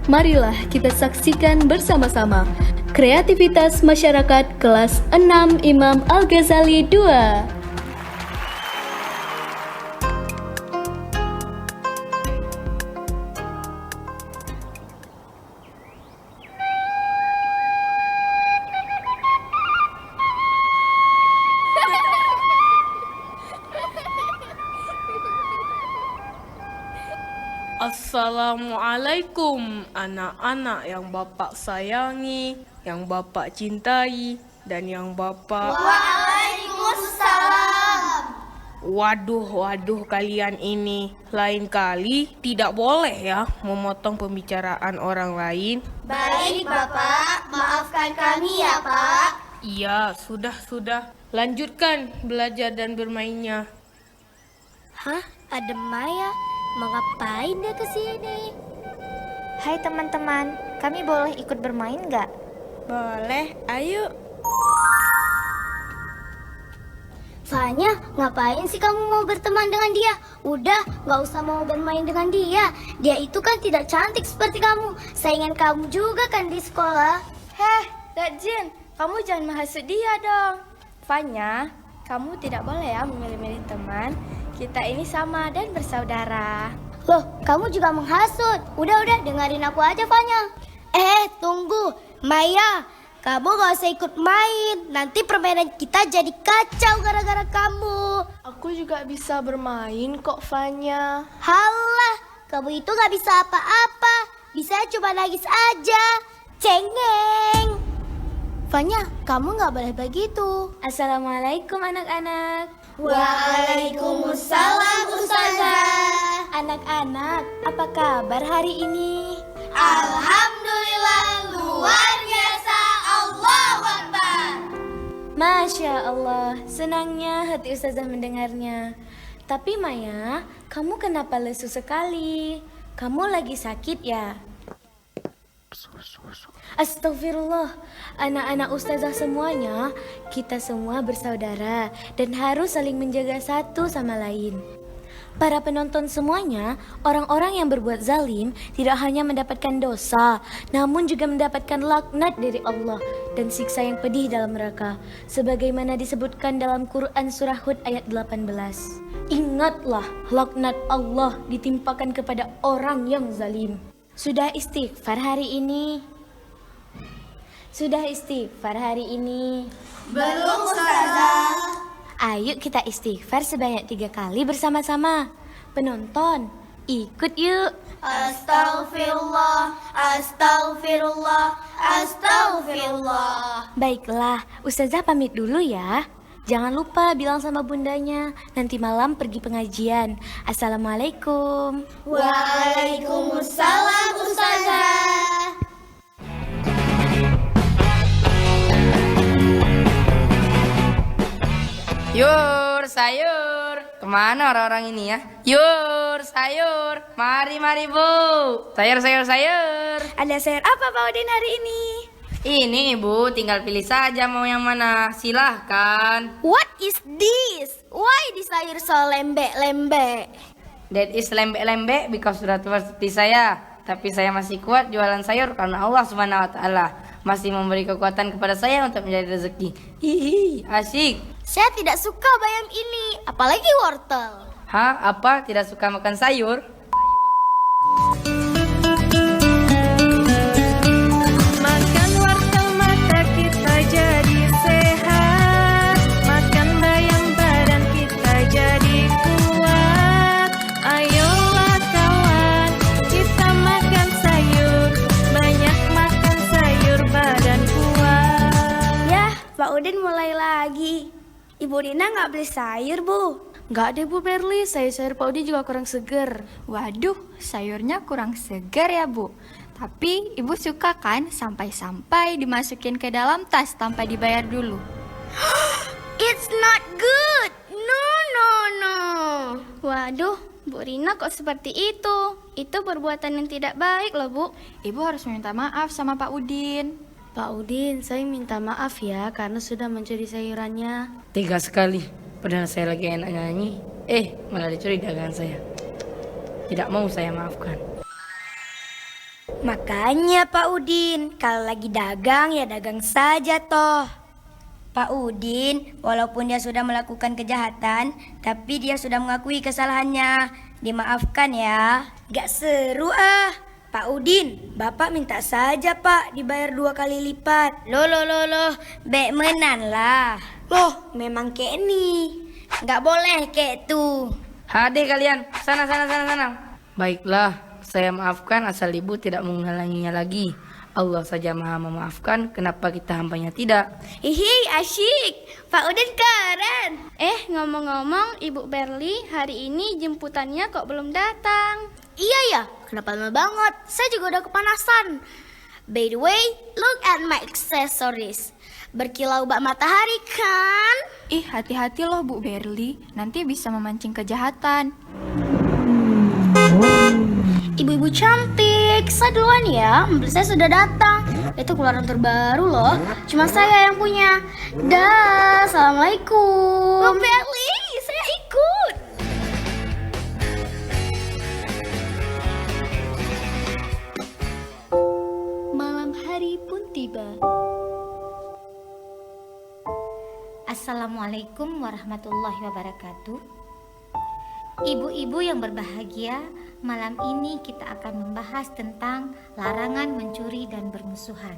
Marilah kita saksikan bersama-sama kreativitas masyarakat kelas 6 Imam Al-Ghazali II. Assalamualaikum anak-anak yang Bapak sayangi, yang Bapak cintai, dan yang Bapak... Waalaikumsalam. Waduh kalian ini. Lain kali tidak boleh ya memotong pembicaraan orang lain. Baik Bapak, maafkan kami ya Pak. Iya, sudah. Lanjutkan belajar dan bermainnya. Hah? Ada Maya? Mau ngapain dia kesini? Hai teman-teman, kami boleh ikut bermain nggak? Boleh, ayo. Fanya, ngapain sih kamu mau berteman dengan dia? Udah, nggak usah mau bermain dengan dia. Dia itu kan tidak cantik seperti kamu. Saingan kamu juga kan di sekolah. Heh, Jin, kamu jangan menghasut dia dong. Fanya, kamu tidak boleh ya memilih-milih teman. Kita ini sama dan bersaudara. Loh, kamu juga menghasut. Udah, dengerin aku aja, Fanya. Tunggu. Maya, kamu gak usah ikut main. Nanti permainan kita jadi kacau gara-gara kamu. Aku juga bisa bermain kok, Fanya. Halah, kamu itu gak bisa apa-apa. Bisa cuma nangis aja. Cengeng. Fanya, kamu gak boleh begitu. Assalamualaikum anak-anak. Waalaikumsalam, Ustazah. Anak-anak, apa kabar hari ini? Alhamdulillah, luar biasa. Allahu Akbar. Masya Allah, senangnya hati Ustazah mendengarnya. Tapi Maya, kamu kenapa lesu sekali? Kamu lagi sakit ya? Astagfirullah, anak-anak ustazah semuanya, kita semua bersaudara dan harus saling menjaga satu sama lain. Para penonton semuanya, orang-orang yang berbuat zalim tidak hanya mendapatkan dosa, namun juga mendapatkan laknat dari Allah dan siksa yang pedih dalam neraka, sebagaimana disebutkan dalam Quran Surah Hud ayat 18. Ingatlah, laknat Allah ditimpakan kepada orang yang zalim. Sudah istighfar hari ini? Belum, Ustazah. Ayo kita istighfar sebanyak 3 kali bersama-sama. Penonton, ikut yuk. Astagfirullah, astagfirullah, astagfirullah. Baiklah, Ustazah pamit dulu ya. Jangan lupa bilang sama bundanya, nanti malam pergi pengajian. Assalamualaikum. Waalaikumsalam, Ustazah. Yur, sayur. Kemana orang-orang ini ya? Yur, sayur. Mari bu. Sayur. Ada sayur apa Pak Udin hari ini? Ini ibu, tinggal pilih saja mau yang mana. Silahkan. What is this? Why this sayur so lembek-lembek? That is lembek-lembek because sudah tua seperti saya. Tapi saya masih kuat jualan sayur karena Allah SWT masih memberi kekuatan kepada saya untuk mencari rezeki. Hihi, asyik. Saya tidak suka bayam ini, apalagi wortel. Hah? Apa? Tidak suka makan sayur? Makan wortel mata kita jadi sehat. Makan bayam badan kita jadi kuat. Ayolah kawan, kita makan sayur. Banyak makan sayur badan kuat. Yah, Pak Udin mulai lagi. Ibu Dina nggak beli sayur, Bu? Nggak deh, Bu Berli. Sayur-sayur Pak Udin juga kurang seger. Waduh, sayurnya kurang segar ya Bu. Tapi ibu suka kan sampai-sampai dimasukin ke dalam tas tanpa dibayar dulu? It's not good. No. Waduh, Bu Rina kok seperti itu? Itu perbuatan yang tidak baik loh, Bu. Ibu harus minta maaf sama Pak Udin. Pak Udin, saya minta maaf ya karena sudah mencuri sayurannya. Tega sekali. Padahal saya lagi enak nyanyi. Malah dicuri dagangan saya. Tidak mau saya maafkan. Makanya Pak Udin, kalau lagi dagang ya dagang saja toh. Pak Udin, walaupun dia sudah melakukan kejahatan, tapi dia sudah mengakui kesalahannya. Dimaafkan ya. Gak seru ah. Pak Udin, Bapak minta saja Pak dibayar 2 kali lipat. Loh, bek menan lah. Loh, memang kayak ini. Gak boleh kayak tuh. Hade kalian, sana. Baiklah, saya maafkan asal ibu tidak mengulanginya lagi. Allah saja maha memaafkan, kenapa kita hambanya tidak? Hihi, asyik. Pak Udin keren. Ngomong-ngomong, Ibu Berli hari ini jemputannya kok belum datang? Iya ya, kenapa lama banget? Saya juga udah kepanasan. By the way, look at my accessories. Berkilau bak matahari kan? Ih, hati-hati loh Bu Berli, nanti bisa memancing kejahatan. Ibu-ibu cantik, saya duluan ya. Mobil saya sudah datang. Itu keluaran terbaru loh. Cuma saya yang punya. Dah, assalamualaikum. Bu Berli, saya ikut. Malam hari pun tiba. Assalamualaikum warahmatullahi wabarakatuh. Ibu-ibu yang berbahagia, malam ini kita akan membahas tentang larangan mencuri dan bermusuhan.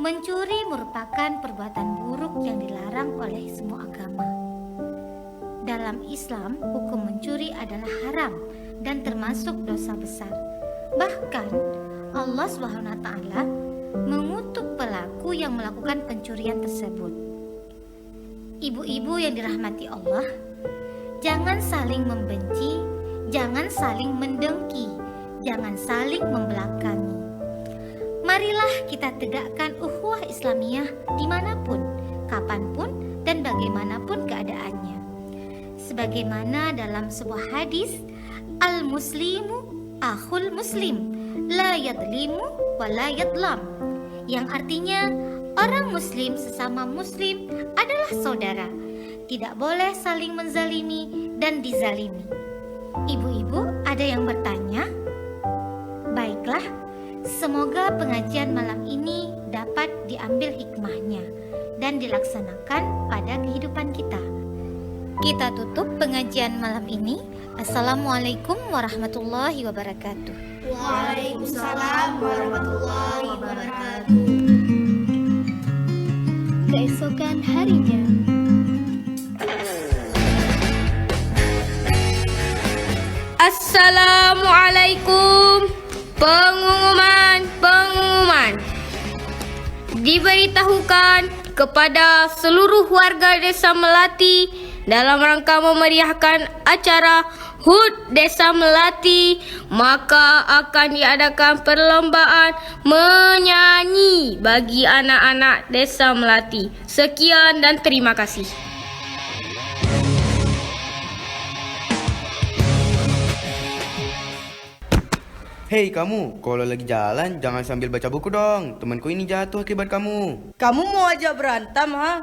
Mencuri merupakan perbuatan buruk yang dilarang oleh semua agama. Dalam Islam, hukum mencuri adalah haram dan termasuk dosa besar. Bahkan Allah SWT mengutuk pelaku yang melakukan pencurian tersebut. Ibu-ibu yang dirahmati Allah, jangan saling membenci, jangan saling mendengki, jangan saling membelakangi. Marilah kita tegakkan ukhuwah Islamiyah dimanapun, kapanpun, dan bagaimanapun keadaannya. Sebagaimana dalam sebuah hadis, Al-Muslimu akhul muslim, la yadlimu wa la yadlam, yang artinya orang muslim sesama muslim adalah saudara, tidak boleh saling menzalimi dan dizalimi. Ibu-ibu ada yang bertanya? Baiklah, semoga pengajian malam ini dapat diambil hikmahnya dan dilaksanakan pada kehidupan kita. Kita tutup pengajian malam ini. Assalamualaikum warahmatullahi wabarakatuh. Waalaikumsalam warahmatullahi wabarakatuh. Keesokan harinya. Assalamualaikum. Pengumuman. Diberitahukan kepada seluruh warga Desa Melati dalam rangka memeriahkan acara HUT Desa Melati, maka akan diadakan perlombaan menyanyi bagi anak-anak Desa Melati. Sekian dan terima kasih. Hei kamu, kalau lagi jalan jangan sambil baca buku dong. Temanku ini jatuh akibat kamu. Kamu mau ajak berantem, ha?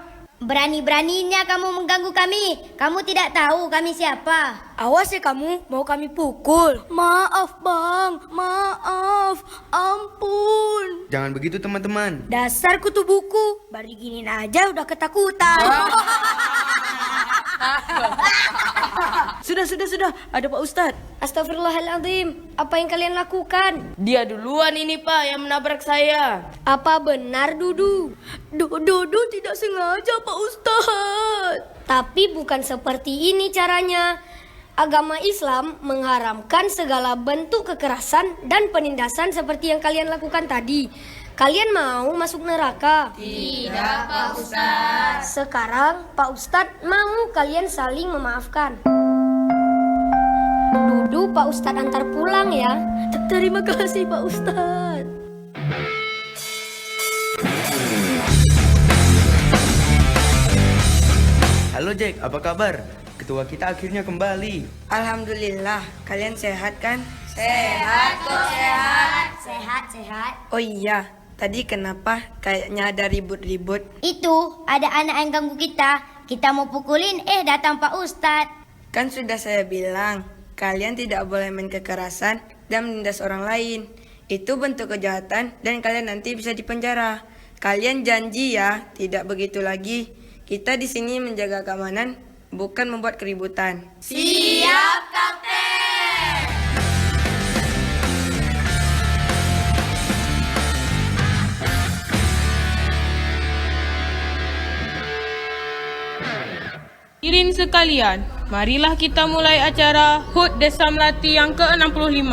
Berani-beraninya kamu mengganggu kami. Kamu tidak tahu kami siapa. Awas ya kamu, mau kami pukul. Maaf bang, maaf. Ampun. Jangan begitu teman-teman. Dasar kutu buku. Baru diginiin aja udah ketakutan. Sudah, ada Pak Ustadz. Astagfirullahaladzim. Apa yang kalian lakukan? Dia duluan ini Pak yang menabrak saya. Apa benar Dudu? Dudu tidak sengaja Pak Ustadz. Tapi bukan seperti ini caranya. Agama Islam mengharamkan segala bentuk kekerasan dan penindasan seperti yang kalian lakukan tadi. Kalian mau masuk neraka? Tidak, Pak Ustadz. Sekarang Pak Ustadz mau kalian saling memaafkan. Dudu Pak Ustadz antar pulang ya. Terima kasih Pak Ustadz. Halo Jack, apa kabar? Ketua kita akhirnya kembali. Alhamdulillah, kalian sehat kan? Sehat kok, sehat. Sehat. Oh iya, tadi kenapa kayaknya ada ribut-ribut? Itu ada anak yang ganggu kita. Kita mau pukulin, datang Pak Ustadz. Kan sudah saya bilang, kalian tidak boleh main kekerasan dan menindas orang lain. Itu bentuk kejahatan dan kalian nanti bisa dipenjara. Kalian janji ya, tidak begitu lagi. Kita di sini menjaga keamanan, bukan membuat keributan. Siap, Kapten! Hadirin sekalian, marilah kita mulai acara HUT Desa Melati yang ke-65.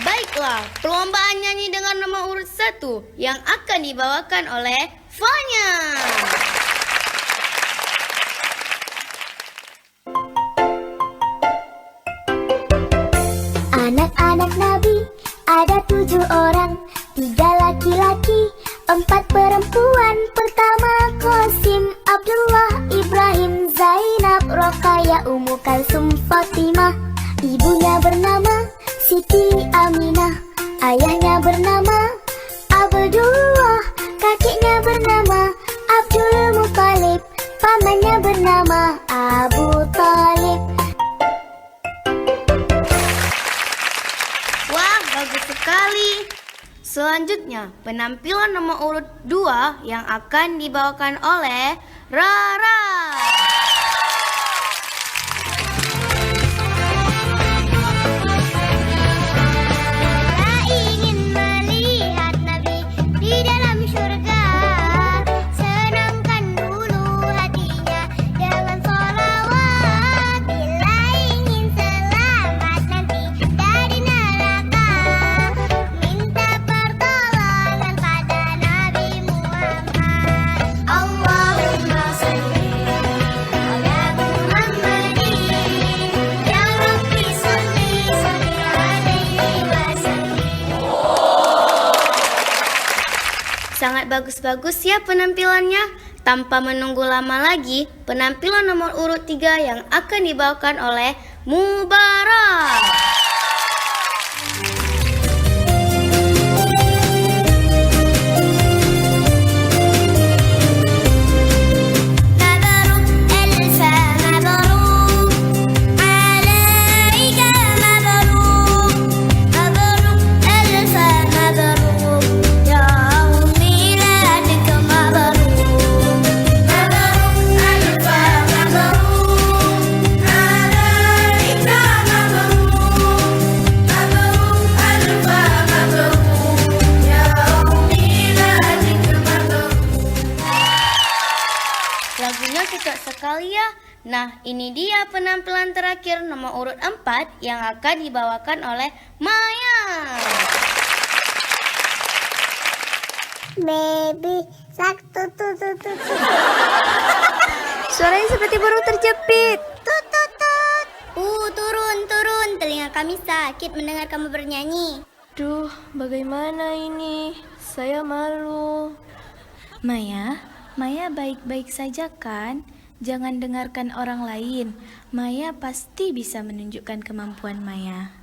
Baiklah, perlombaan nyanyi dengan nomor urut 1 yang akan dibawakan oleh Fanya. Anak-anak Nabi ada 7 orang, 3 laki-laki, 4 perempuan. Pertama Qasim, Abdullah, Ibrahim, Zainab, Rokaya, Ummu Kalsum, Fatimah. Ibunya bernama Siti Aminah, ayahnya bernama Abdullah, kakeknya bernama Abdul Muthalib, pamannya bernama Abu Talib. Wah, bagus sekali. Selanjutnya, penampilan nomor urut 2 yang akan dibawakan oleh Rara. Ingin melihat Nabi di dalam surga, senangkan dulu hatinya dengan sholawat. Bila ingin selamat nanti dari neraka, minta pertolongan pada Nabi Muhammad. Allahumma sholli ala Muhammadin, ya Rabbi sholli alaihi wasallam. Sangat bagus-bagus ya penampilannya. Tanpa menunggu lama lagi, penampilan nomor urut 3 yang akan dibawakan oleh Mubarak. Lagunya cocok sekali ya. Nah, ini dia penampilan terakhir nomor urut 4 yang akan dibawakan oleh Maya. Baby sak tutut. Suaranya seperti burung terjepit. Tutut. Turun. Telinga kami sakit mendengar kamu bernyanyi. Duh, bagaimana ini? Saya malu. Maya baik-baik saja kan? Jangan dengarkan orang lain. Maya pasti bisa menunjukkan kemampuan Maya.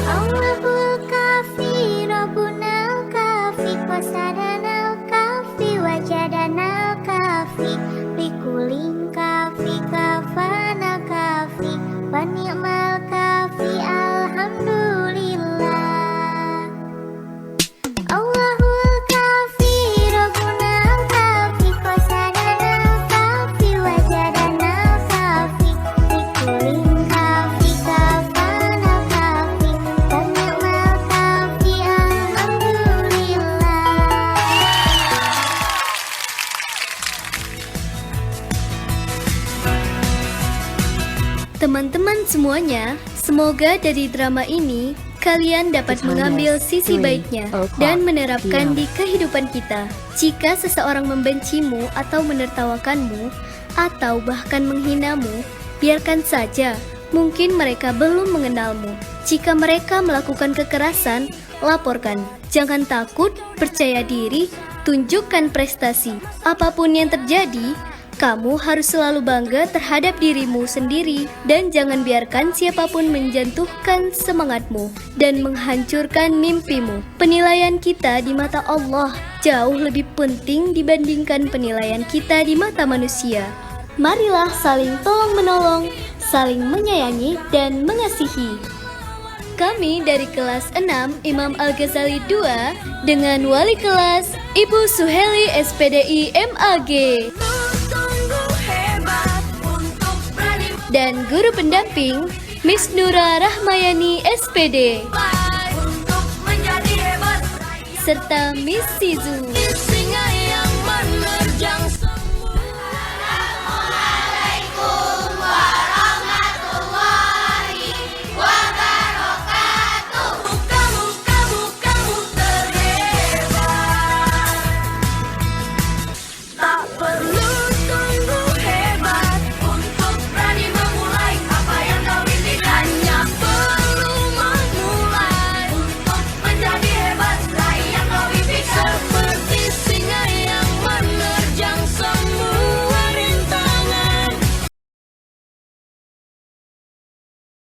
Allahul kafi, Rabbunal kafi, qasadanal kafi, wajadanal kafi, bikulin kafi, kafana kafi, wa ni'mal kafi, alhamdulillah. Allahul kafi, Rabbunal kafi, qasadanal kafi, wajadanal kafi, bikulin kafi, kafana kafi, wa ni'mal kafi, alhamdulillah. Teman-teman semuanya, semoga dari drama ini kalian dapat mengambil sisi baiknya dan menerapkan di kehidupan kita. Jika seseorang membencimu atau menertawakanmu atau bahkan menghinamu, biarkan saja. Mungkin mereka belum mengenalmu. Jika mereka melakukan kekerasan, laporkan. Jangan takut, percaya diri, tunjukkan prestasi. Apapun yang terjadi, Kamu harus selalu bangga terhadap dirimu sendiri dan jangan biarkan siapapun menjatuhkan semangatmu dan menghancurkan mimpimu. Penilaian kita di mata Allah jauh lebih penting dibandingkan penilaian kita di mata manusia. Marilah saling tolong-menolong, saling menyayangi dan mengasihi. Kami dari kelas 6 Imam Al-Ghazali 2 dengan wali kelas Ibu Suheli SPDI MAG dan guru pendamping Miss Nura Rahmayani SPD serta Miss Sizu.